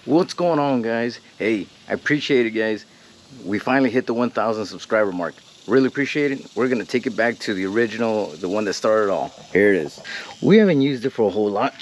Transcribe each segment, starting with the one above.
What's going on, guys? Hey, I appreciate it, guys. We finally hit the 1,000 subscriber mark. Really appreciate it. We're gonna take it back to the original, the one that started it all. Here it is. We haven't used it for a whole lot.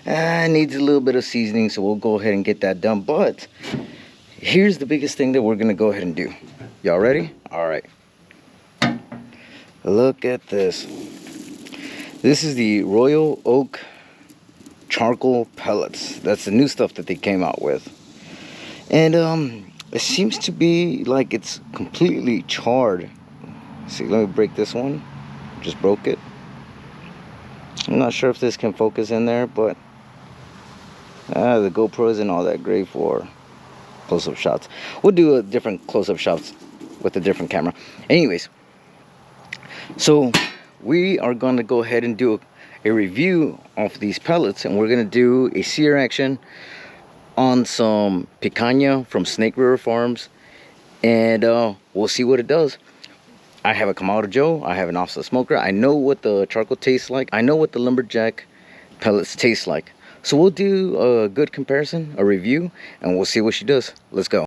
Needs a little bit of seasoning, so we'll go ahead and get that done. But here's the biggest thing that we're gonna go ahead and do. Y'all ready? All right. Look at this. This is the Royal Oak charcoal pellets. That's the new stuff that they came out with. And it seems to be like it's completely charred. See, let me break this one. Just broke it. I'm not sure if this can focus in there, but the GoPro isn't all that great for close-up shots. We'll do a different close-up shots with a different camera. Anyways, so we are going to go ahead and do a review of these pellets, and we're going to do a sear action on some picanha from Snake River Farms, and we'll see what it does. I have a Kamado Joe, I have an offset smoker. I know what the charcoal tastes like. I know what the lumberjack pellets taste like. So we'll do a good comparison, a review, and we'll see what she does. Let's go.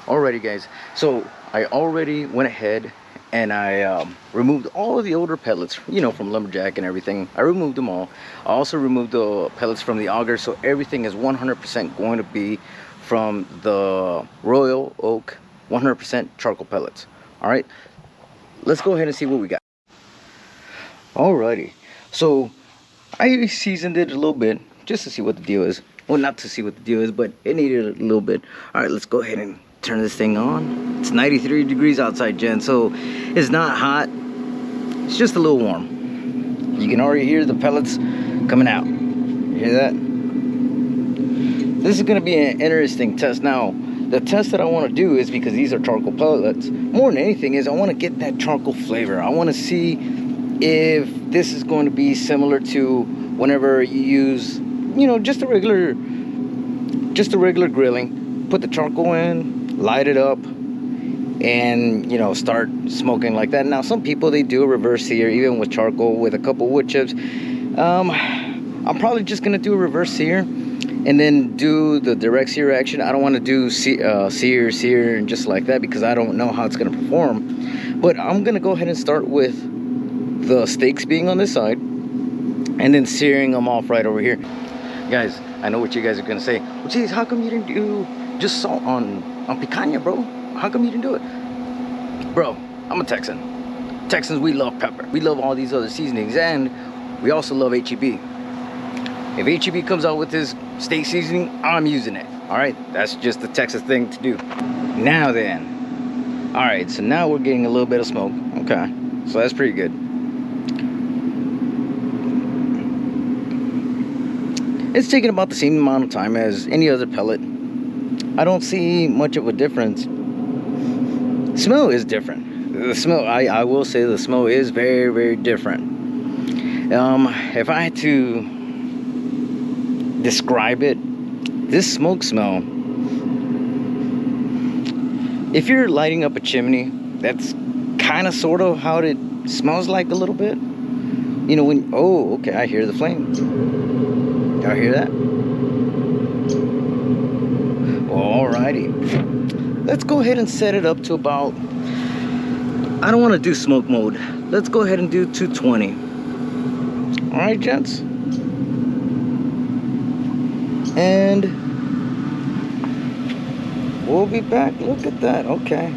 Alrighty, guys, so I already went ahead and I removed all of the older pellets, you know, from lumberjack and everything. I removed them all. I also removed the pellets from the auger, so everything is 100% going to be from the Royal Oak 100% charcoal pellets. All right, let's go ahead and see what we got. Alrighty, so I seasoned it a little bit just to see what the deal is. Well, not to see what the deal is, but it needed a little bit. All right, let's go ahead and turn this thing on. It's 93 degrees outside, Jen, so it's not hot. It's just a little warm. You can already hear the pellets coming out. You hear that? This is going to be an interesting test. Now, the test that I want to do is, because these are charcoal pellets, more than anything is I want to get that charcoal flavor. I want to see if this is going to be similar to whenever you use, you know, just a regular grilling. Put the charcoal in, light it up, and, you know, start smoking like that. Now, some people, they do a reverse sear even with charcoal with a couple wood chips. I'm probably just gonna do a reverse sear and then do the direct sear action. I don't want to do sear and just like that, because I don't know how it's gonna perform. But I'm gonna go ahead and start with the steaks being on this side and then searing them off right over here. Guys, I know what you guys are gonna say. Well, geez, how come you didn't do just salt on picanha, bro? How come you didn't do it? Bro, I'm a Texan. Texans, we love pepper. We love all these other seasonings, and we also love HEB. If HEB comes out with this steak seasoning, I'm using it. All right, that's just the Texas thing to do. Now then, all right, so now we're getting a little bit of smoke. Okay, so that's pretty good. It's taking about the same amount of time as any other pellet. I don't see much of a difference. Smell is different. The smell, I will say the smell is very, very different. If I had to describe it, this smoke smell, if you're lighting up a chimney, that's kind of sort of how it smells like a little bit. You know, when, oh, okay, I hear the flame. Y'all hear that? Alrighty. Let's go ahead and set it up to about, I don't want to do smoke mode. Let's go ahead and do 220. Alright, gents. And we'll be back. Look at that. Okay.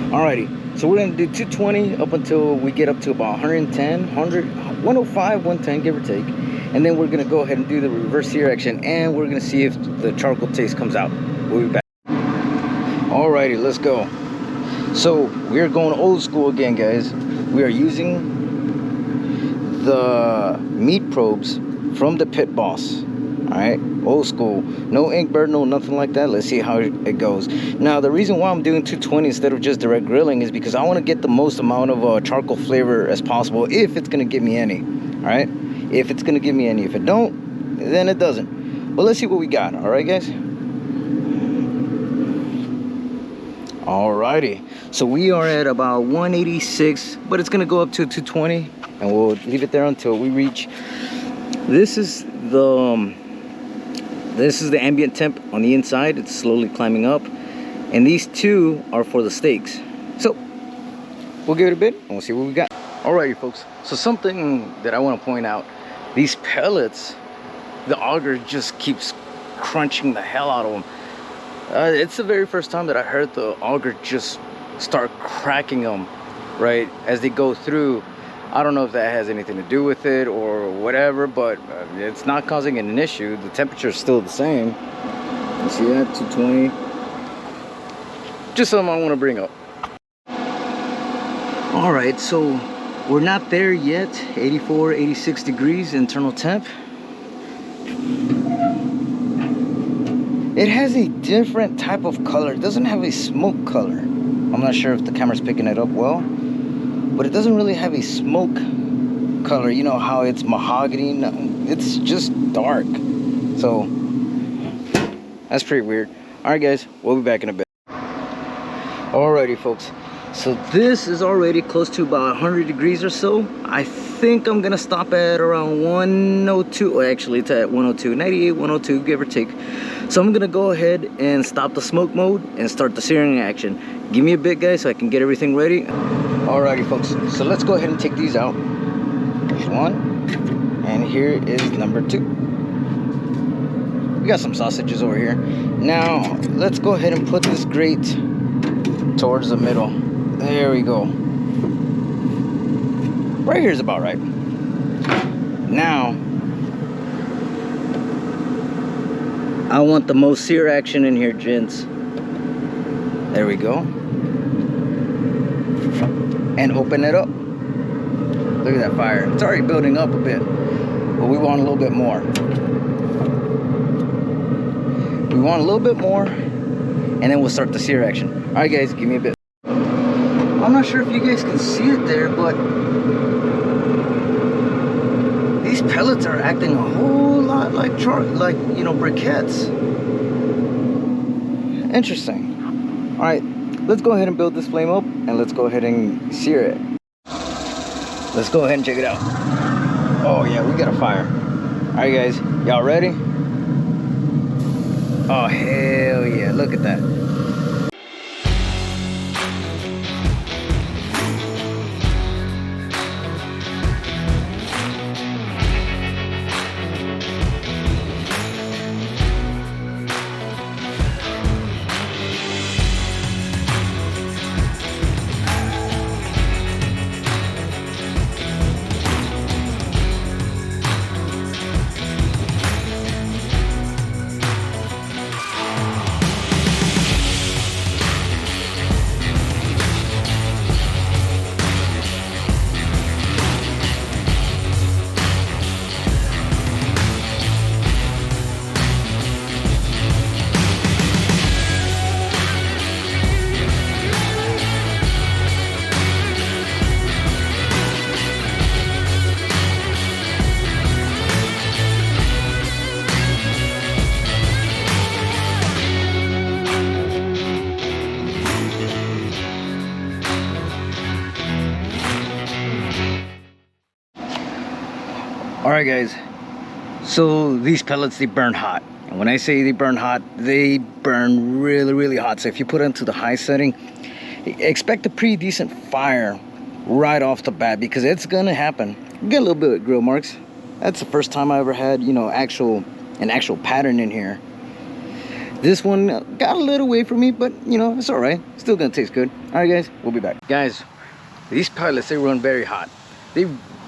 Alrighty. So we're going to do 220 up until we get up to about 110, 105, 110, give or take. and then we're gonna go ahead and do the reverse sear action, and we're gonna see if the charcoal taste comes out. We'll be back. Alrighty, let's go. So we're going old school again, guys. We are using the meat probes from the Pit Boss. Alright, old school, no Inkbird, no nothing like that. Let's see how it goes. Now the reason why I'm doing 220 instead of just direct grilling is because I want to get the most amount of charcoal flavor as possible, if it's going to give me any. Alright, if it's going to give me any. If it don't, then it doesn't. But let's see what we got. Alright, guys. Alrighty, so we are at about 186, but it's going to go up to 220, and we'll leave it there until we reach. This is the ambient temp on the inside. It's slowly climbing up, and these two are for the steaks. So we'll give it a bit and we'll see what we got. Alrighty, folks, so something that I want to point out, these pellets, the auger just keeps crunching the hell out of them. It's the very first time that I heard the auger just start cracking them right as they go through. I don't know if that has anything to do with it or whatever, but it's not causing an issue. The temperature is still the same. You see that? 220. Just something I want to bring up. All right, so we're not there yet. 84, 86 degrees internal temp. It has a different type of color. It doesn't have a smoke color. I'm not sure if the camera's picking it up well, but it doesn't really have a smoke color. You know how it's mahogany? No, it's just dark. So that's pretty weird. All right, guys, we'll be back in a bit. Alrighty, folks. So this is already close to about 100 degrees or so. I think I'm gonna stop at around 102. Well, actually, it's at 102, 98, 102, give or take. So I'm gonna go ahead and stop the smoke mode and start the searing action. Give me a bit, guys, so I can get everything ready. Alrighty, folks, so let's go ahead and take these out. There's one, and here is number two. We got some sausages over here. Now, let's go ahead and put this grate towards the middle. There we go. Right here is about right. Now, I want the most sear action in here, gents. There we go. And open it up. Look at that fire. It's already building up a bit, but we want a little bit more. We want a little bit more, and then we'll start the sear action. All right, guys, give me a bit. I'm not sure if you guys can see it there, but these pellets are acting a whole lot like you know, briquettes. Interesting. All right, let's go ahead and build this flame up, and let's go ahead and sear it. Let's go ahead and check it out. Oh yeah, we got a fire. All right, guys, y'all ready? Oh hell yeah! Look at that. Alright, guys, so these pellets, they burn hot, and when I say they burn hot, they burn really hot. So if you put it into the high setting, expect a pretty decent fire right off the bat, because it's gonna happen. You get a little bit of grill marks. That's the first time I ever had, you know, an actual pattern in here. This one got a little away from me, but you know, it's all right. Still gonna taste good. All right, guys, we'll be back. Guys, these pellets, they run very hot.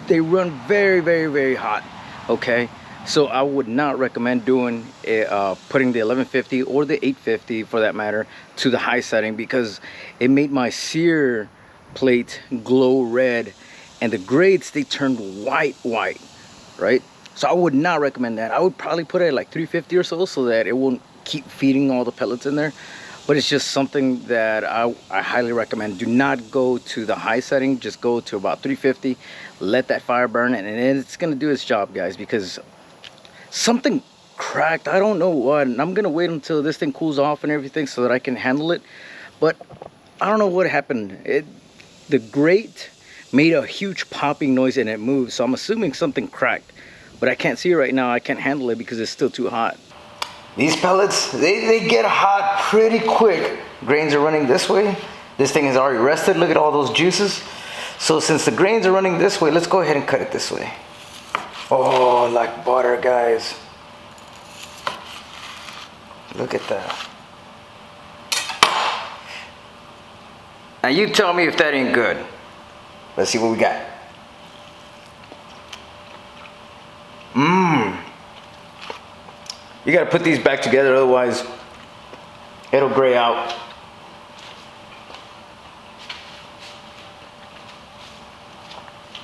They run very hot. okay? So I would not recommend doing putting the 1150 or the 850 for that matter to the high setting, because it made my sear plate glow red, and the grates, they turned white, right? So I would not recommend that. I would probably put it at like 350 or so that it won't keep feeding all the pellets in there. But it's just something that I highly recommend. Do not go to the high setting, just go to about 350, let that fire burn, and it's gonna do its job, guys, because something cracked, I don't know what, and I'm gonna wait until this thing cools off and everything so that I can handle it. But I don't know what happened. The grate made a huge popping noise and it moved, so I'm assuming something cracked, but I can't see it right now. I can't handle it because it's still too hot. These pellets, they get hot pretty quick. Grains are running this way. This thing is already rested. Look at all those juices. So since the grains are running this way, let's go ahead and cut it this way. Oh, like butter, guys. Look at that. Now you tell me if that ain't good. Let's see what we got. You gotta put these back together, otherwise it'll gray out.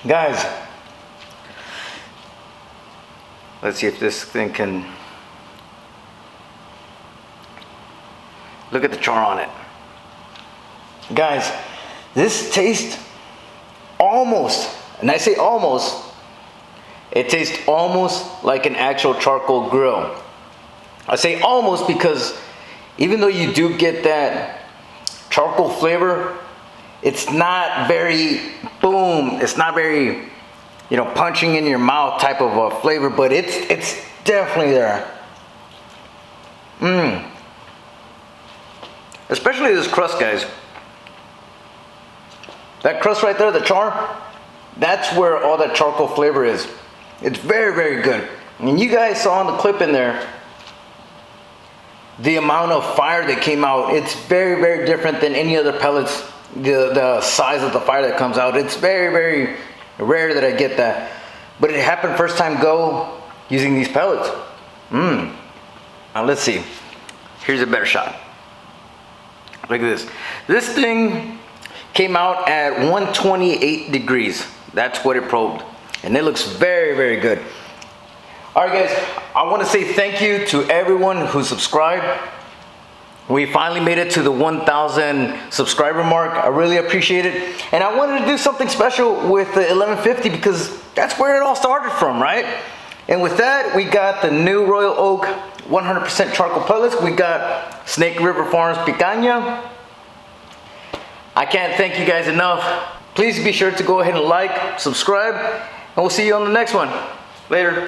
Guys, let's see if this thing can... Look at the char on it. Guys, this tastes almost, and I say almost, it tastes almost like an actual charcoal grill. I say almost because even though you do get that charcoal flavor, it's not very boom, it's not very, you know, punching in your mouth type of a flavor, but it's definitely there. Especially this crust, guys. That crust right there, the char, that's where all that charcoal flavor is. It's very, very good. And you guys saw in the clip in there the amount of fire that came out. It's very, very different than any other pellets. The size of the fire that comes out, it's very, very rare that I get that. But it happened first time go using these pellets. Now let's see. Here's a better shot. Look at this. This thing came out at 128 degrees. That's what it probed. And it looks very, very good. All right, guys, I want to say thank you to everyone who subscribed. We finally made it to the 1,000 subscriber mark. I really appreciate it. And I wanted to do something special with the 1150 because that's where it all started from, right? And with that, we got the new Royal Oak 100% charcoal pellets. We got Snake River Farms Picanha. I can't thank you guys enough. Please be sure to go ahead and like, subscribe, and we'll see you on the next one. Later.